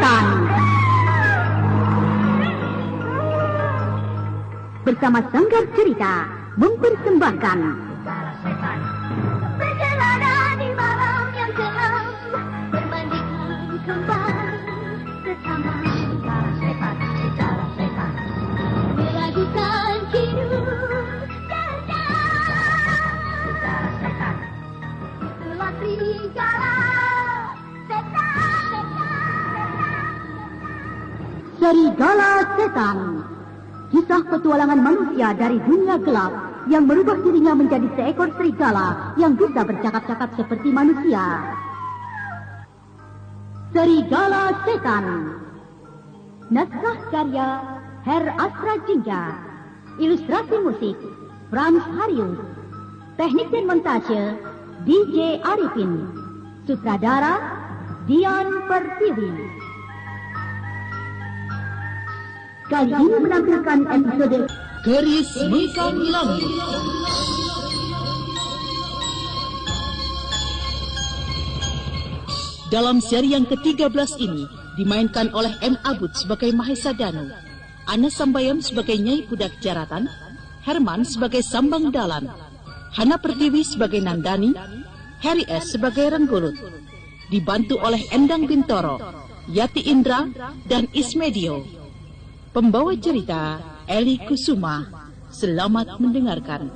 Setan. Bersama Sanggar Cerita mempersembahkan perjalanan di malam yang gelap, berbanding kembali bersama setan, setan, meragukan hidup setan, itulah serigala setan. Serigala Setan. Kisah petualangan manusia dari dunia gelap yang merubah dirinya menjadi seekor serigala yang bisa bercakap-cakap seperti manusia. Serigala Setan. Naskah karya Her Asra Jingga. Ilustrasi musik Frans Harius. Teknik dan montase DJ Arifin. Sutradara Dian Pertiwi. Kali ini menampilkan episode Keris Mengkang Langit. Dalam seri yang ke-13 ini dimainkan oleh M. Abud sebagai Mahesa Danu, Ana Sambayam sebagai Nyai Budak Jaratan, Herman sebagai Sambang Dalan, Hana Pertiwi sebagai Nandani, Heri S. sebagai Renggolut, dibantu oleh Endang Bintoro, Yati Indra, dan Ismedio. Pembawa cerita Eli Kusuma. Selamat mendengarkan.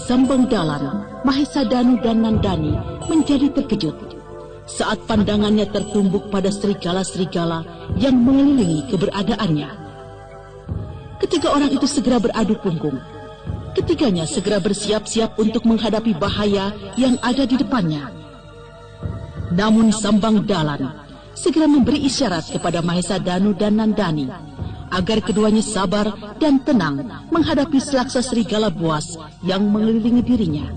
Sambang Dalan, Mahesa Danu dan Nandani menjadi terkejut saat pandangannya tertumbuk pada serigala-serigala yang mengelilingi keberadaannya. Ketiga orang itu segera beradu punggung. Ketiganya segera bersiap-siap untuk menghadapi bahaya yang ada di depannya. Namun Sambang Dalan segera memberi isyarat kepada Mahesa Danu dan Nandani agar keduanya sabar dan tenang menghadapi selaksa serigala buas yang mengelilingi dirinya.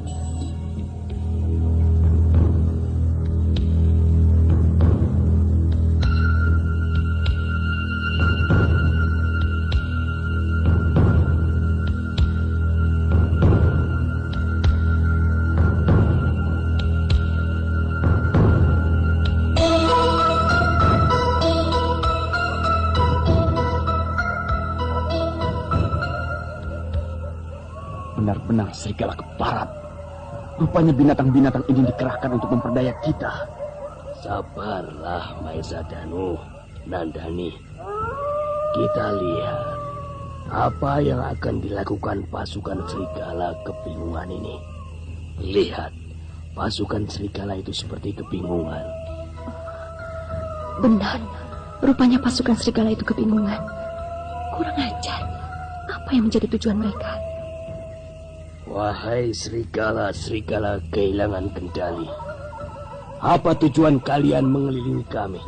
Benar-benar serigala keparat. Rupanya binatang-binatang ini dikerahkan untuk memperdaya kita. Sabarlah, Mahesa Danu, Nandani. Kita lihat apa yang akan dilakukan pasukan serigala kebingungan ini. Lihat, pasukan serigala itu seperti kebingungan. Benar, rupanya pasukan serigala itu kebingungan. Kurang ajar. Apa yang menjadi tujuan mereka? Wahai serigala-serigala kehilangan kendali, apa tujuan kalian mengelilingi kami?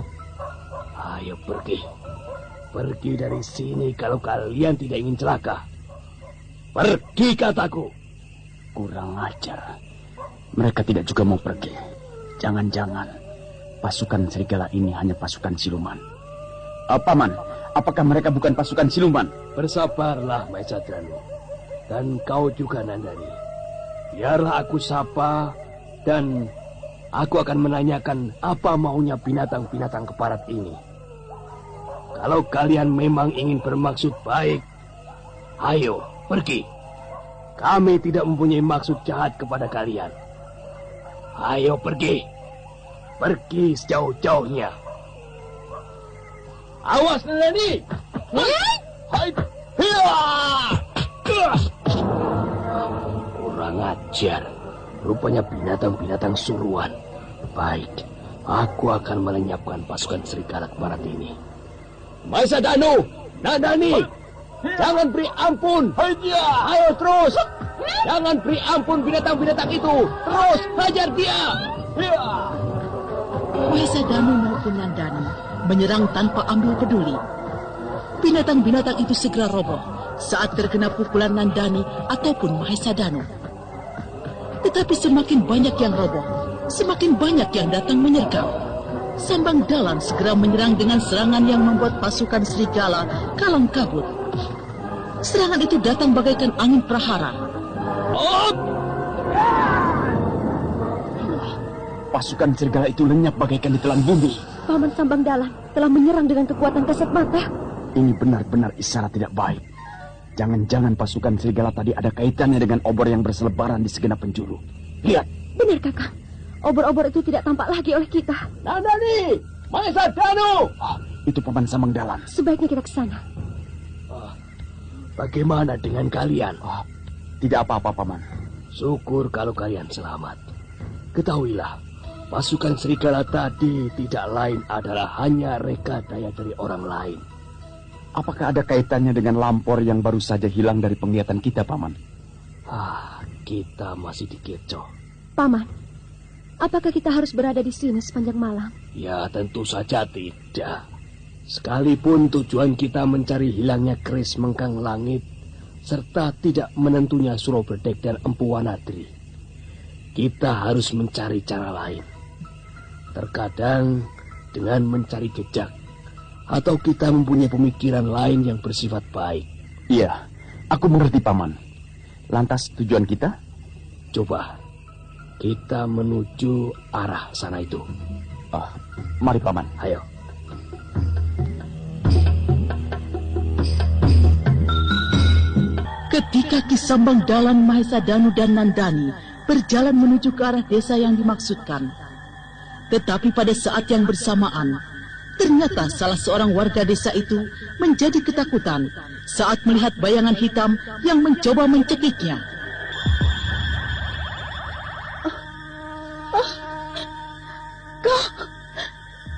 Ayo pergi. Pergi dari sini kalau kalian tidak ingin celaka. Pergi kataku. Kurang ajar. Mereka tidak juga mau pergi. Jangan-jangan pasukan serigala ini hanya pasukan siluman. Paman, apakah mereka bukan pasukan siluman? Bersabarlah, Mahesa Danu. Dan kau juga, Nandani. Biarlah aku sapa dan aku akan menanyakan apa maunya binatang-binatang keparat ini. Kalau kalian memang ingin bermaksud baik, ayo pergi. Kami tidak mempunyai maksud jahat kepada kalian. Ayo pergi. Pergi sejauh-jauhnya. Awas, Nandani! Hai! Kurang ajar. Rupanya binatang-binatang suruhan. Baik, aku akan melenyapkan pasukan serigala keparat ini. Mahesa Danu, Nandani, jangan beri ampun. Ayo terus. Jangan beri ampun binatang-binatang itu. Terus hajar dia. Mahesa Danu maupun Nandani menyerang tanpa ambil peduli. Binatang-binatang itu segera roboh saat terkena pukulan Nandani ataupun Mahesa Danu. Tetapi semakin banyak yang roboh, semakin banyak yang datang menyergap. Sambang Dalam segera menyerang dengan serangan yang membuat pasukan serigala kalang kabut. Serangan itu datang bagaikan angin prahara. Pasukan serigala itu lenyap bagaikan ditelan bumi. Paman Sambang Dalam telah menyerang dengan kekuatan kasat mata. Ini benar-benar isyarat tidak baik. Jangan-jangan pasukan serigala tadi ada kaitannya dengan obor yang berselebaran di segenap penjuru. Lihat. Benar, Kakang. Obor-obor itu tidak tampak lagi oleh kita. Nandani! Mahesa Danu! Itu Paman Sambang Dalam. Sebaiknya kita ke sana. Bagaimana dengan kalian? Tidak apa-apa, Paman. Syukur kalau kalian selamat. Ketahuilah, pasukan serigala tadi tidak lain adalah hanya reka daya dari orang lain. Apakah ada kaitannya dengan lampor yang baru saja hilang dari penglihatan kita, Paman? Kita masih dikecoh. Paman, apakah kita harus berada di sini sepanjang malam? Ya, tentu saja tidak. Sekalipun tujuan kita mencari hilangnya keris mengkang langit, serta tidak menentunya Suro Bledek dan Empu Wanadri, kita harus mencari cara lain. Terkadang dengan mencari jejak, atau kita mempunyai pemikiran lain yang bersifat baik. Iya, aku mengerti, Paman. Lantas tujuan kita? Coba, kita menuju arah sana itu. Mari, Paman. Ayo. Ketika Ki Sambang Dalam, Mahesa Danu dan Nandani berjalan menuju ke arah desa yang dimaksudkan. Tetapi pada saat yang bersamaan, ternyata salah seorang warga desa itu menjadi ketakutan saat melihat bayangan hitam yang mencoba mencekiknya.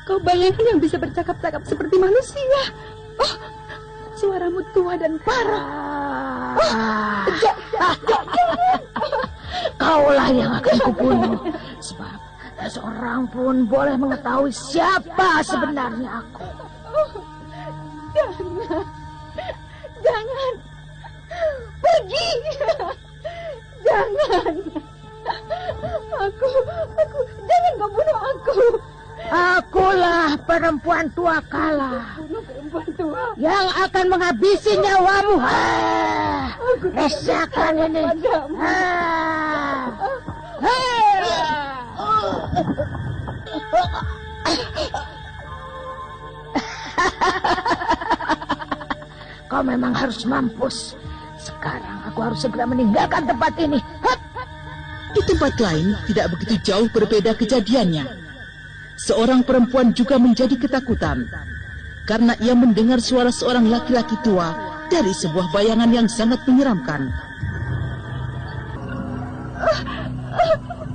Kau bayangan yang bisa bercakap-cakap seperti manusia. Suaramu tua dan parah. Kaulah yang akan kubunuh. Sebab seorang pun boleh mengetahui siapa sebenarnya aku. Jangan. Pergi. Jangan. Aku, jangan kau bunuh aku. Akulah perempuan tua kala Perempuan tua yang akan menghabisi nyawamu. Rasakan ini. Kau memang harus mampus. Sekarang aku harus segera meninggalkan tempat ini. Di tempat lain tidak begitu jauh berbeda kejadiannya. Seorang perempuan juga menjadi ketakutan karena ia mendengar suara seorang laki-laki tua dari sebuah bayangan yang sangat menyeramkan.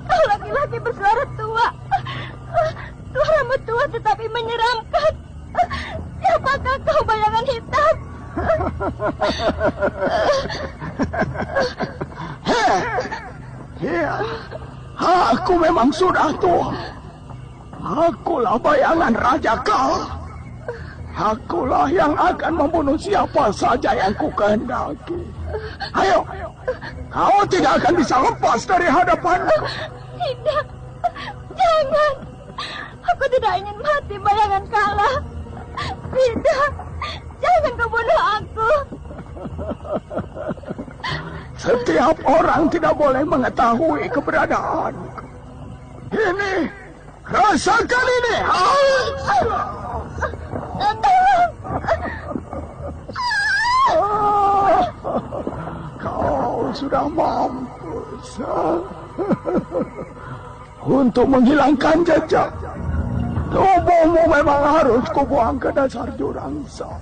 Laki-laki bersuara tua. Suaramu tua tetapi menyeramkan. Siapakah kau, bayangan hitam? Ya, aku memang sudah tua. Akulah bayangan Raja Kala. Akulah yang akan membunuh siapa saja yang kukehendaki. Ayo, kau tidak akan bisa lepas dari hadapanku. Tidak, jangan. Aku tidak ingin mati, bayangan Kala. Tidak, jangan kau bunuh aku. Setiap orang tidak boleh mengetahui keberadaanku. Ini, rasakan ini. Kau sudah mampus untuk menghilangkan jejak. Tubuhmu memang harus kubuang ke dasar jurang sana.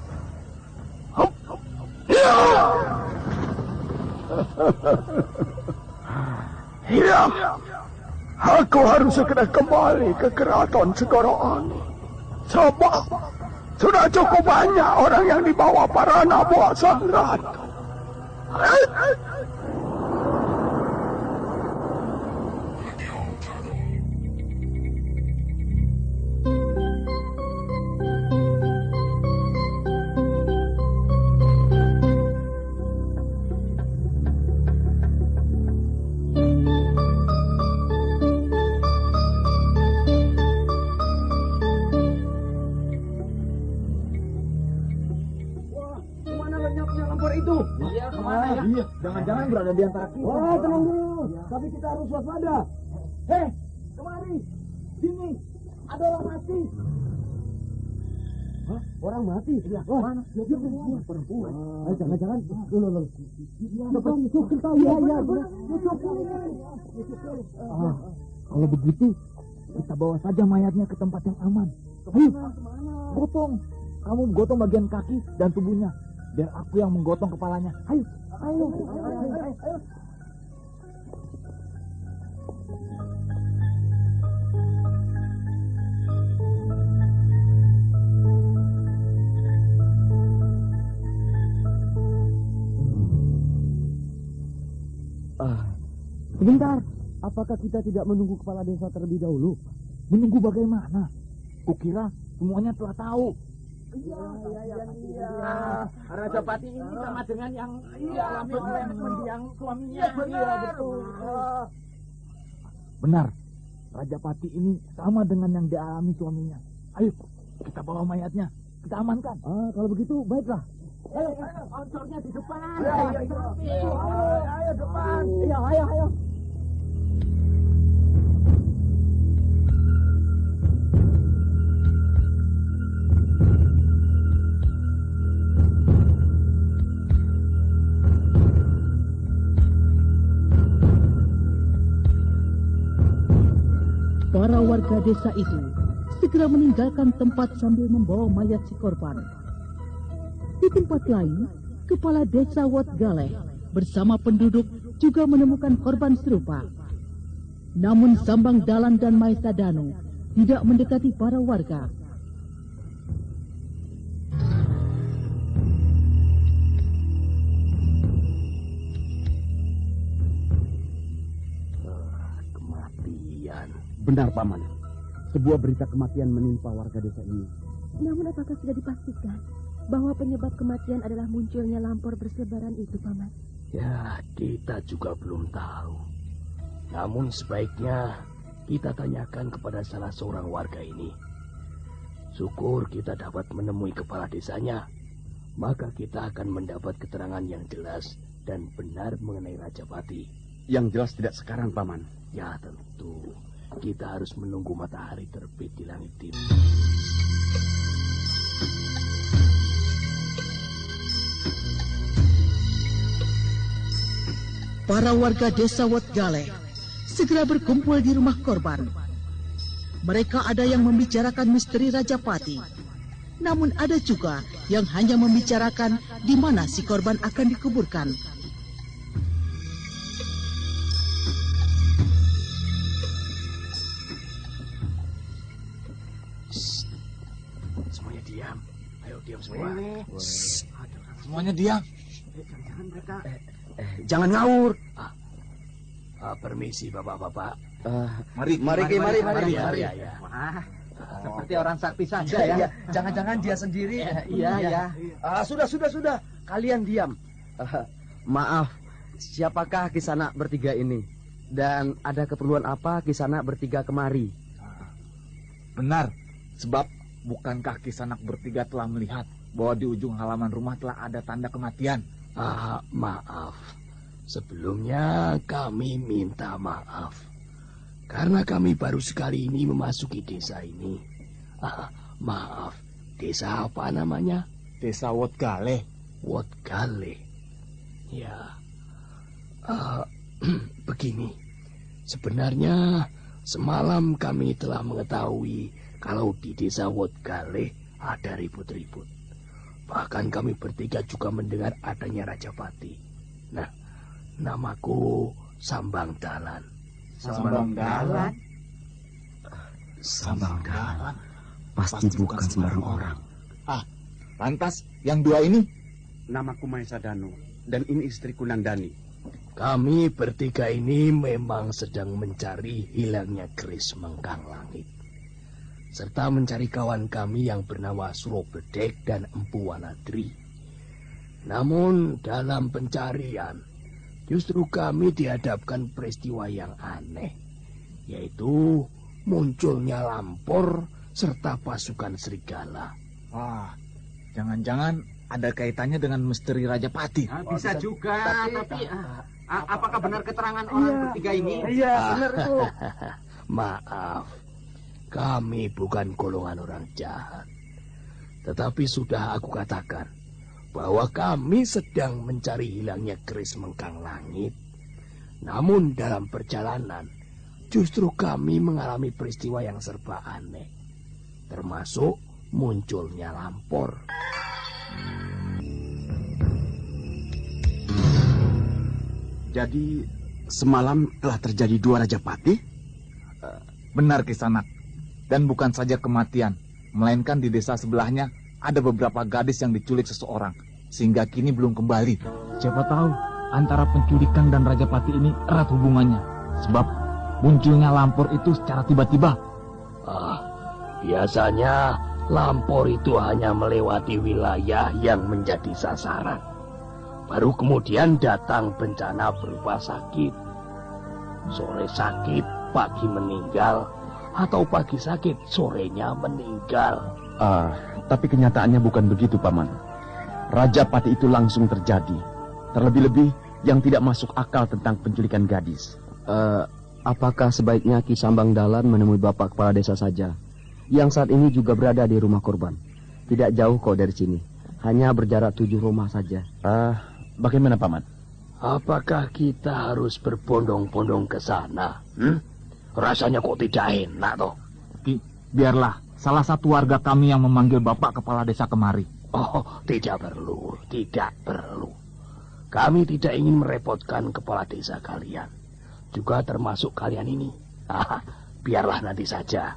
Ya, aku harus segera kembali ke keraton Segoro Angin. Sebab sudah cukup banyak orang yang dibawa para anak buah sang ratu. lampor itu. Iya, kemana ya? Iya, jangan-jangan berada di antara kita. Oh, tenang dulu. Tapi kita harus waspada. Hei, kemari. Sini. Ada orang mati. Hah? Orang mati? Iya. Oh, mana? Dia perempuan. Jangan-jangan. Loh. Seperti itu. Iya. Kalau begitu, kita bawa saja mayatnya ke tempat yang aman. Ayo, gotong. Kamu gotong bagian kaki dan tubuhnya. Biar aku yang menggotong kepalanya. Ayo. Sebentar. Apakah kita tidak menunggu kepala desa terlebih dahulu? Menunggu bagaimana? Kukira semuanya telah tahu. Iya. Raja Pati ini sama dengan yang dialami oleh mendiang suaminya. Iya, betul. Benar. Raja Pati ini sama dengan yang dialami suaminya. Ayo, kita bawa mayatnya. Kita amankan. Kalau begitu, baiklah. Ayo, oncornya di depan. Ayo depan. Ayo. Para warga desa itu segera meninggalkan tempat sambil membawa mayat si korban. Di tempat lain, kepala desa Wat Galeh bersama penduduk juga menemukan korban serupa. Namun Sambang Dalan dan Maesa Danu tidak mendekati para warga. Benar, Paman. Sebuah berita kematian menimpa warga desa ini. Namun apakah sudah dipastikan bahwa penyebab kematian adalah munculnya lampor bersebaran itu, Paman? Ya, kita juga belum tahu. Namun sebaiknya kita tanyakan kepada salah seorang warga ini. Syukur kita dapat menemui kepala desanya. Maka kita akan mendapat keterangan yang jelas dan benar mengenai Raja Pati. Yang jelas tidak sekarang, Paman. Ya, tentu. Kita harus menunggu matahari terbit di langit timur. Para warga desa Wat Galeh segera berkumpul di rumah korban. Mereka ada yang membicarakan misteri Raja Pati. Namun ada juga yang hanya membicarakan di mana si korban akan dikuburkan. Semuanya diam. Ayo diam semua. Semuanya diam. Jangan mereka. Jangan ngawur. Permisi bapak-bapak. Mari. Ya. Wah, seperti orang sakti saja ya. Jangan-jangan dia sendiri. Iya. Sudah. Kalian diam. Maaf, siapakah Kisanak bertiga ini? Dan ada keperluan apa Kisanak bertiga kemari? Benar, sebab bukankah Kisanak bertiga telah melihat bahwa di ujung halaman rumah telah ada tanda kematian? Maaf. Sebelumnya kami minta maaf. Karena kami baru sekali ini memasuki desa ini. Maaf, desa apa namanya? Desa Wat Galeh. Wat Galeh. Ya. Begini. Sebenarnya semalam kami telah mengetahui kalau di desa Wat Galeh ada ribut-ribut. Bahkan kami bertiga juga mendengar adanya Raja Pati. Nah, namaku Sambang Dalan. Sambang Dalan? Sambang Dalan. Pasti bukan sembarang orang. Lantas yang dua ini? Namaku Maesa Danu, dan ini istriku Nandani. Kami bertiga ini memang sedang mencari hilangnya keris Mengkang Langit, serta mencari kawan kami yang bernama Surobledek dan Empu Wanadri. Namun dalam pencarian, justru kami dihadapkan peristiwa yang aneh, yaitu munculnya lampor serta pasukan serigala. Jangan-jangan ada kaitannya dengan misteri Rajapati. Bisa juga, tapi apakah benar keterangan orang bertiga ini? Iya, benar itu. Maaf, kami bukan golongan orang jahat. Tetapi sudah aku katakan bahwa kami sedang mencari hilangnya keris Mengkang Langit. Namun dalam perjalanan, justru kami mengalami peristiwa yang serba aneh. Termasuk munculnya lampor. Jadi semalam telah terjadi 2 Rajapati? Benar Kisanak. Dan bukan saja kematian, melainkan di desa sebelahnya ada beberapa gadis yang diculik seseorang, sehingga kini belum kembali. Siapa tahu antara penculikan dan Rajapati ini erat hubungannya. Sebab munculnya lampor itu secara tiba-tiba. Biasanya lampor itu hanya melewati wilayah yang menjadi sasaran. Baru kemudian datang bencana berupa sakit. Sore sakit, pagi meninggal. Atau pagi sakit, sorenya meninggal. Tapi kenyataannya bukan begitu, Paman. Rajapati itu langsung terjadi. Terlebih-lebih yang tidak masuk akal tentang penculikan gadis. Apakah sebaiknya Ki Sambang Dalan menemui Bapak Kepala Desa saja? Yang saat ini juga berada di rumah korban. Tidak jauh kok dari sini. Hanya berjarak 7 rumah saja. Bagaimana, Paman? Apakah kita harus berbondong-bondong ke sana? Rasanya kok tidak enak, toh? Biarlah salah satu warga kami yang memanggil Bapak Kepala Desa kemari. Oh, tidak perlu. Kami tidak ingin merepotkan kepala desa kalian. Juga termasuk kalian ini. Biarlah nanti saja.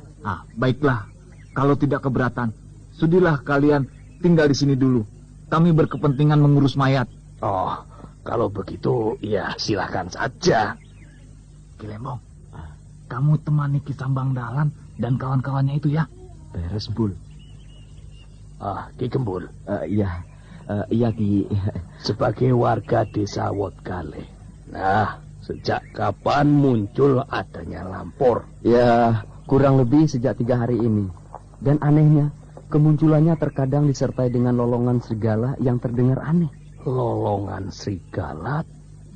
Baiklah. Kalau tidak keberatan, sudilah kalian tinggal di sini dulu. Kami berkepentingan mengurus mayat. Oh, kalau begitu, ya silakan saja. Ki Lembong, kamu temani Ki Sambang Dalan dan kawan-kawannya itu ya. Beres, Bul. Ki Gembul. Iya, Ki. Sebagai warga desa Wotkale. Nah, sejak kapan muncul adanya lampor? Ya, kurang lebih sejak 3 hari ini. Dan anehnya, kemunculannya terkadang disertai dengan lolongan serigala yang terdengar aneh. Lolongan serigala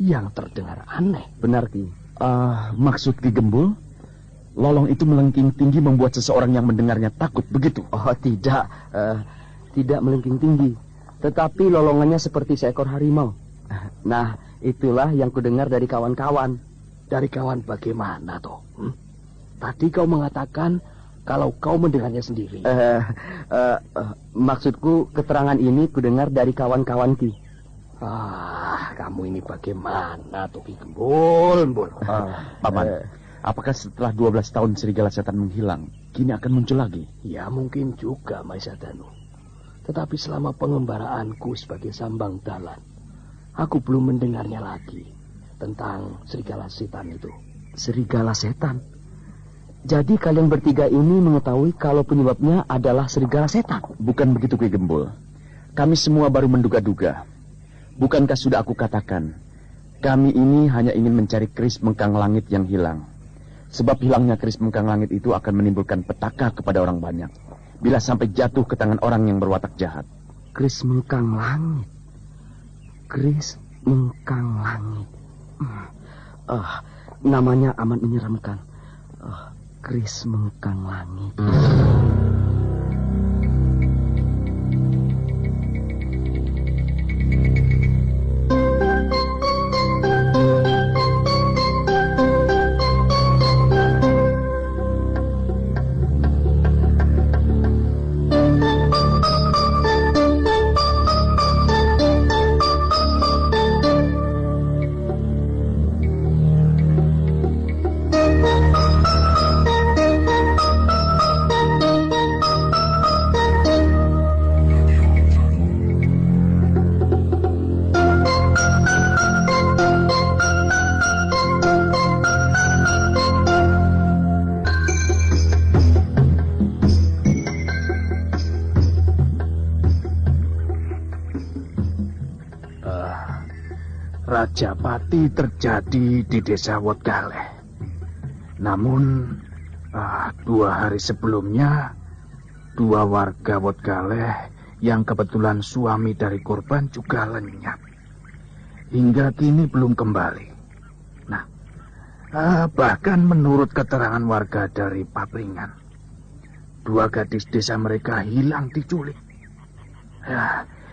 yang terdengar aneh? Benar, Ki. Maksud Ki Gembul, lolong itu melengking tinggi membuat seseorang yang mendengarnya takut, begitu? Oh, tidak. Tidak melengking tinggi. Tetapi lolongannya seperti seekor harimau. Nah, itulah yang kudengar dari kawan-kawan. Dari kawan bagaimana, toh? Tadi kau mengatakan kalau kau mendengarnya sendiri. Maksudku, keterangan ini kudengar dari kawan-kawan Ki. Kamu ini bagaimana, toh, Ki Gembul? Paman, apakah setelah 12 tahun serigala setan menghilang, kini akan muncul lagi? Ya, mungkin juga, Maisadanu. Tetapi selama pengembaraanku sebagai Sambang Dalan, aku belum mendengarnya lagi tentang serigala setan itu. Serigala setan? Jadi kalian bertiga ini mengetahui kalau penyebabnya adalah serigala setan? Bukan begitu, Ki Gembul. Kami semua baru menduga-duga. Bukankah sudah aku katakan, kami ini hanya ingin mencari keris Mengkang Langit yang hilang. Sebab hilangnya keris Mengkang Langit itu akan menimbulkan petaka kepada orang banyak, bila sampai jatuh ke tangan orang yang berwatak jahat. Keris Mengkang Langit. Keris Mengkang Langit. Namanya amat menyeramkan. Keris Mengkang Langit. Rajapati terjadi di desa Wotkale. Namun 2 hari sebelumnya 2 warga Wotkale yang kebetulan suami dari korban juga lenyap. Hingga kini belum kembali. Nah, bahkan menurut keterangan warga dari Papringan, 2 gadis desa mereka hilang diculik.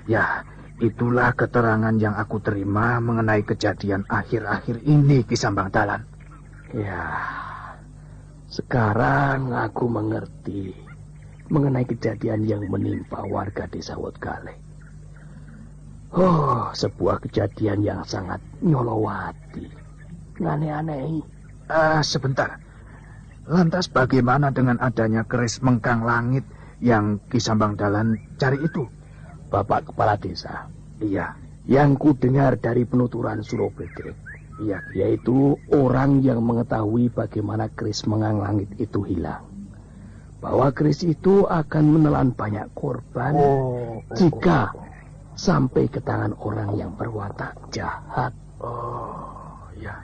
Ya, itulah keterangan yang aku terima mengenai kejadian akhir-akhir ini, Ki Sambang Dalan. Ya, sekarang aku mengerti mengenai kejadian yang menimpa warga desa Wodgale. Oh, sebuah kejadian yang sangat nyolowati. Aneh-aneh. Sebentar. Lantas bagaimana dengan adanya keris mengkang langit yang Ki Sambang Dalan cari itu? Bapak Kepala Desa. Iya. Yang ku dengar dari penuturan Surobedek. Iya. Yaitu orang yang mengetahui bagaimana keris mengkang langit itu hilang. Bahwa keris itu akan menelan banyak korban jika sampai ke tangan orang yang berwatak jahat. Oh, ya.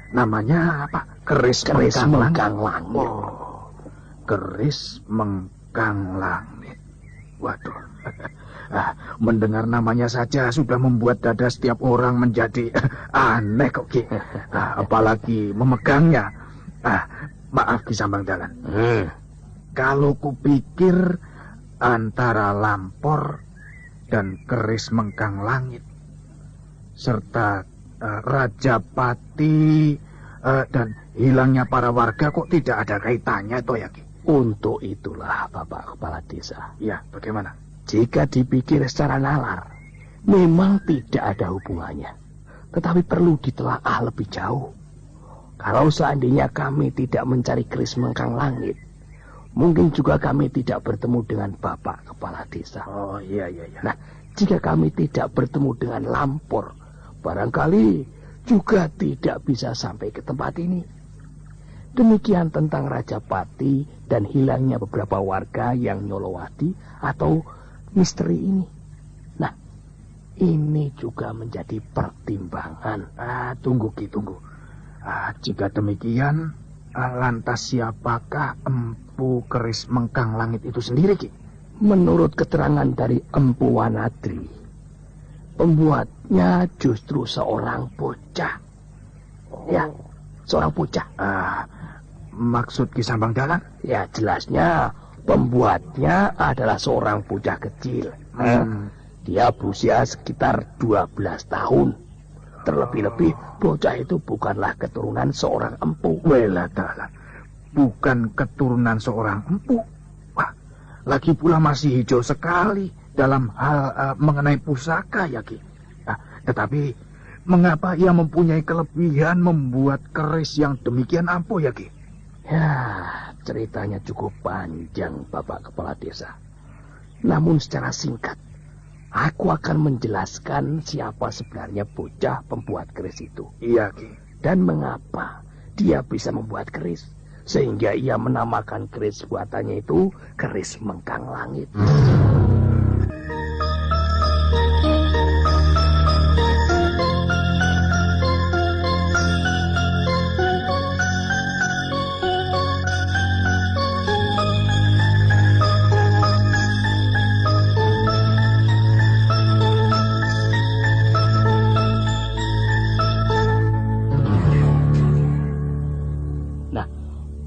Namanya apa? Keris mengkang langit. Keris mengkang langit. Waduh. Mendengar namanya saja sudah membuat dada setiap orang menjadi aneh kok, Ki. Apalagi memegangnya. Maaf, Ki Sambang Dalan. Kalau kupikir antara lampor dan keris mengkang langit serta Raja Pati dan hilangnya para warga kok tidak ada kaitannya toh ya, Ki? Untuk itulah Bapak Kepala Desa. Ya, bagaimana? Jika dipikir secara nalar, memang tidak ada hubungannya. Tetapi perlu ditelaah lebih jauh. Kalau seandainya kami tidak mencari keris mengkang langit, mungkin juga kami tidak bertemu dengan Bapak Kepala Desa. Oh, iya. Nah, jika kami tidak bertemu dengan lampor, barangkali juga tidak bisa sampai ke tempat ini. Demikian tentang Raja Pati dan hilangnya beberapa warga yang nyolowati atau misteri ini. Nah, ini juga menjadi pertimbangan. Tunggu, Ki, tunggu. Jika demikian, lantas siapakah Empu Keris Mengkang Langit itu sendiri, Ki? Menurut keterangan dari Empu Wanadri, pembuatnya justru seorang bocah. Ya, seorang bocah. Maksud Ki Sambang Dalan? Ya, jelasnya pembuatnya adalah seorang bocah kecil. Dia berusia sekitar 12 tahun. Terlebih-lebih, bocah itu bukanlah keturunan seorang empu. Welah Dalan, bukan keturunan seorang empu. Wah, lagi pula masih hijau sekali dalam hal mengenai pusaka ya, Ki. Tetapi mengapa ia mempunyai kelebihan membuat keris yang demikian ampuh ya, Ki? Ya, ceritanya cukup panjang, Bapak Kepala Desa. Namun secara singkat, aku akan menjelaskan siapa sebenarnya bocah pembuat keris itu. Iya, Ki. Dan mengapa dia bisa membuat keris, sehingga ia menamakan keris buatannya itu Keris Mengkang Langit.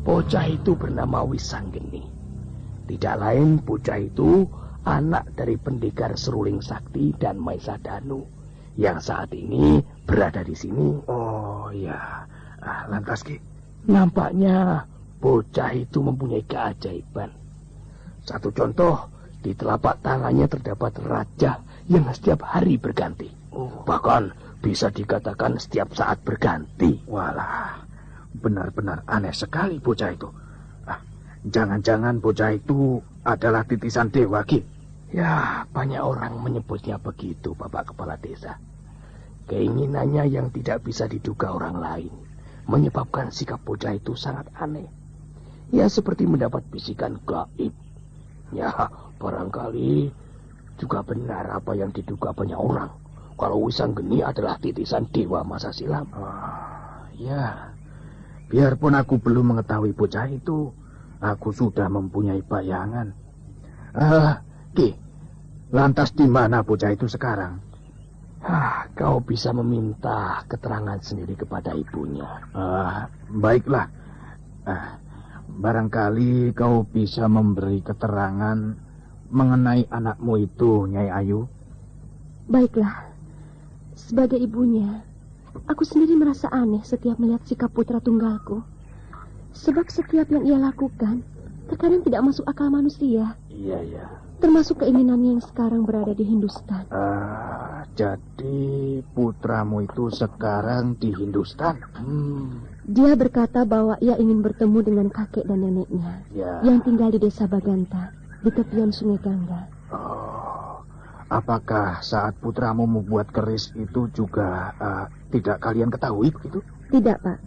Bocah itu bernama Wisanggeni. Tidak lain bocah itu anak dari pendekar Seruling Sakti dan Maisa Danu yang saat ini berada di sini. Oh ya, lantas Ki? Nampaknya bocah itu mempunyai keajaiban. Satu contoh, di telapak tangannya terdapat raja yang setiap hari berganti. Bahkan bisa dikatakan setiap saat berganti. Walah, benar-benar aneh sekali bocah itu. Jangan-jangan bocah itu adalah titisan dewa, Ki? Ya, banyak orang menyebutnya begitu, Bapak Kepala Desa. Keinginannya yang tidak bisa diduga orang lain menyebabkan sikap bocah itu sangat aneh. Ya, seperti mendapat bisikan gaib. Ya, barangkali juga benar apa yang diduga banyak orang, kalau Wisanggeni adalah titisan dewa masa silam. Ya, biarpun aku belum mengetahui bocah itu, aku sudah mempunyai bayangan. Ki, Lantas di mana bocah itu sekarang? Kau bisa meminta keterangan sendiri kepada ibunya. Baiklah. Barangkali kau bisa memberi keterangan mengenai anakmu itu, Nyai Ayu. Baiklah. Sebagai ibunya, aku sendiri merasa aneh setiap melihat sikap putra tunggalku. Sebab setiap yang ia lakukan terkadang tidak masuk akal manusia. Iya. Termasuk keinginannya yang sekarang berada di Hindustan. Jadi putramu itu sekarang di Hindustan? Dia berkata bahwa ia ingin bertemu dengan kakek dan neneknya yang tinggal di desa Baganta, di tepian sungai Gangga. Apakah saat putramu membuat keris itu juga tidak kalian ketahui begitu? Tidak, Pak.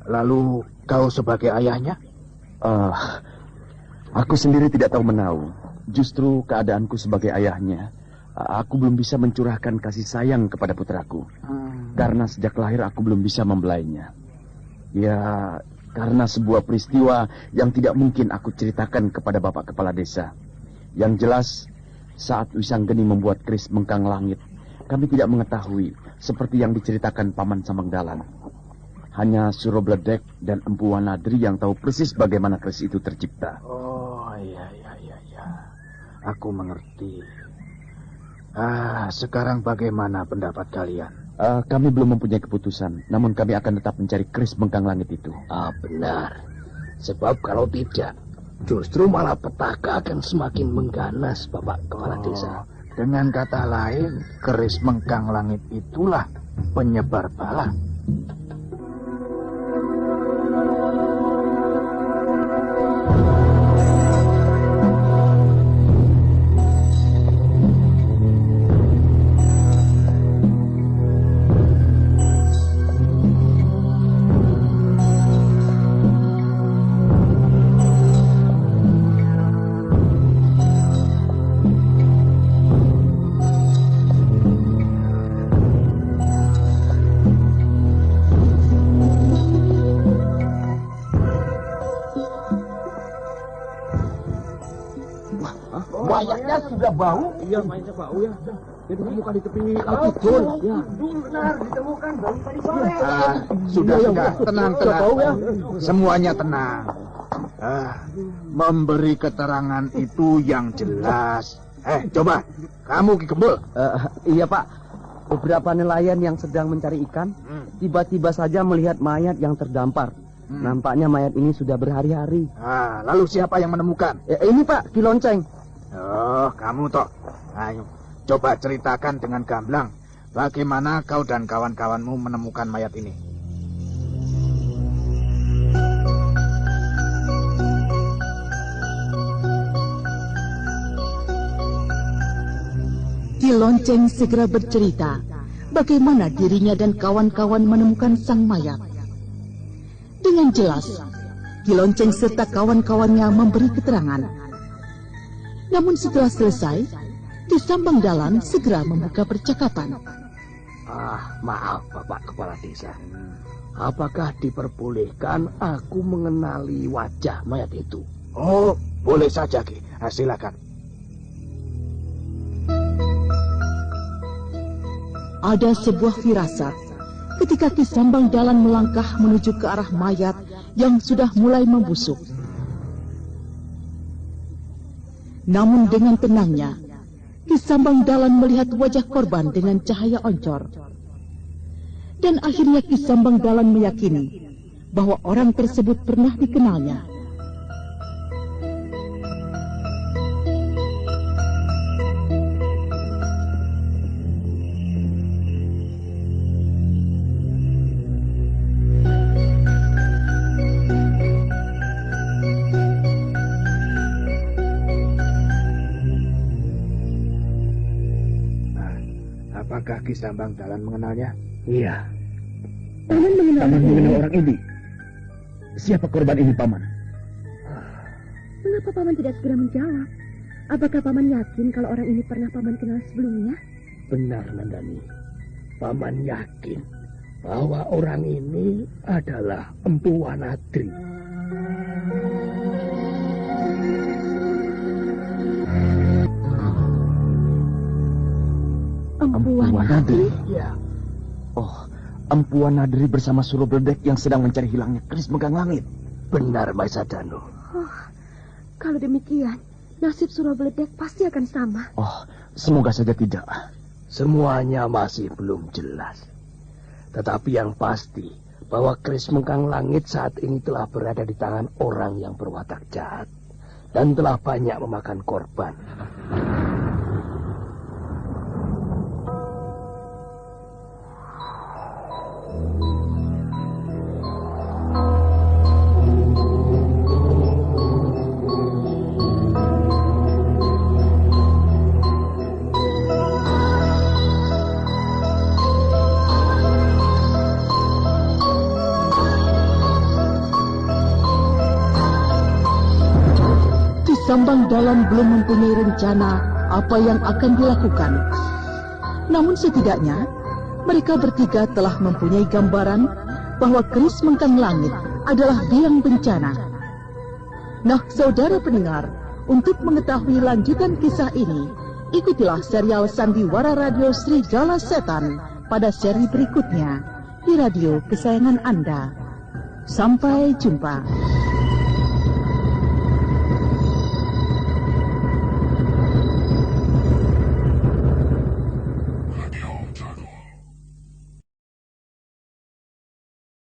Lalu kau sebagai ayahnya? Aku sendiri tidak tahu menahu. Justru keadaanku sebagai ayahnya, aku belum bisa mencurahkan kasih sayang kepada putraku. Karena sejak lahir aku belum bisa membelainya. Ya, karena sebuah peristiwa yang tidak mungkin aku ceritakan kepada Bapak Kepala Desa. Yang jelas, saat Wisanggeni membuat keris mengkang langit, kami tidak mengetahui seperti yang diceritakan Paman Samangdalan. Hanya Surobledek dan Empu Wanadri yang tahu persis bagaimana keris itu tercipta. Iya. Aku mengerti. Sekarang bagaimana pendapat kalian? Kami belum mempunyai keputusan, namun kami akan tetap mencari keris mengkang langit itu. Benar. Sebab kalau tidak, justru malah petaka akan semakin mengganas, Bapak Kepala Desa. Dengan kata lain, keris mengkang langit itulah penyebar bala. Mayatnya sudah bau. Iya, mayatnya bau ya. Jadi ditemukan di tepi kali Kidul. Ya. Benar, ditemukan baru tadi sore. Sudah. Tenang. Semuanya tenang. Memberi keterangan itu yang jelas. Coba, kamu Ki Kembul. Iya, Pak. Beberapa nelayan yang sedang mencari ikan tiba-tiba saja melihat mayat yang terdampar. Nampaknya mayat ini sudah berhari-hari. Lalu siapa yang menemukan? Ini, Pak, Ki Lonceng. Kamu toh. Ayo, coba ceritakan dengan gamblang bagaimana kau dan kawan-kawanmu menemukan mayat ini. Ki Lonceng segera bercerita bagaimana dirinya dan kawan-kawan menemukan sang mayat. Dengan jelas, Ki Lonceng serta kawan-kawannya memberi keterangan. Namun setelah selesai, Ki Sambangdalan segera membuka percakapan. Maaf Bapak Kepala Desa. Apakah diperbolehkan aku mengenali wajah mayat itu? Boleh saja Ki. Silakan. Ada sebuah firasat ketika Ki Sambangdalan melangkah menuju ke arah mayat yang sudah mulai membusuk. Namun dengan tenangnya, Ki Sambangdalan melihat wajah korban dengan cahaya oncor. Dan akhirnya Ki Sambangdalan meyakini bahwa orang tersebut pernah dikenalnya. Apakah Ki Sambangdalan mengenalnya? Iya. Paman mengenal orang ini. Siapa korban ini, Paman? Mengapa Paman tidak segera menjawab? Apakah Paman yakin kalau orang ini pernah Paman kenal sebelumnya? Benar, Nandani. Paman yakin bahwa orang ini adalah Empu Wanadri. Empuan Nadri? Ya. Oh, Empuan Nadri bersama Surobledek yang sedang mencari hilangnya keris Mengkang Langit. Benar, Mahesa Danu. Oh, kalau demikian, nasib Surobledek pasti akan sama. Oh, semoga saja tidak. Semuanya masih belum jelas. Tetapi yang pasti, bahwa keris Mengkang Langit saat ini telah berada di tangan orang yang berwatak jahat dan telah banyak memakan korban. Sambang Dalam belum mempunyai rencana apa yang akan dilakukan. Namun setidaknya, mereka bertiga telah mempunyai gambaran bahwa keris Mengkang Langit adalah biang bencana. Nah, saudara pendengar, untuk mengetahui lanjutan kisah ini, ikutilah serial Sandiwara Radio Serigala Setan pada seri berikutnya di radio kesayangan Anda. Sampai jumpa.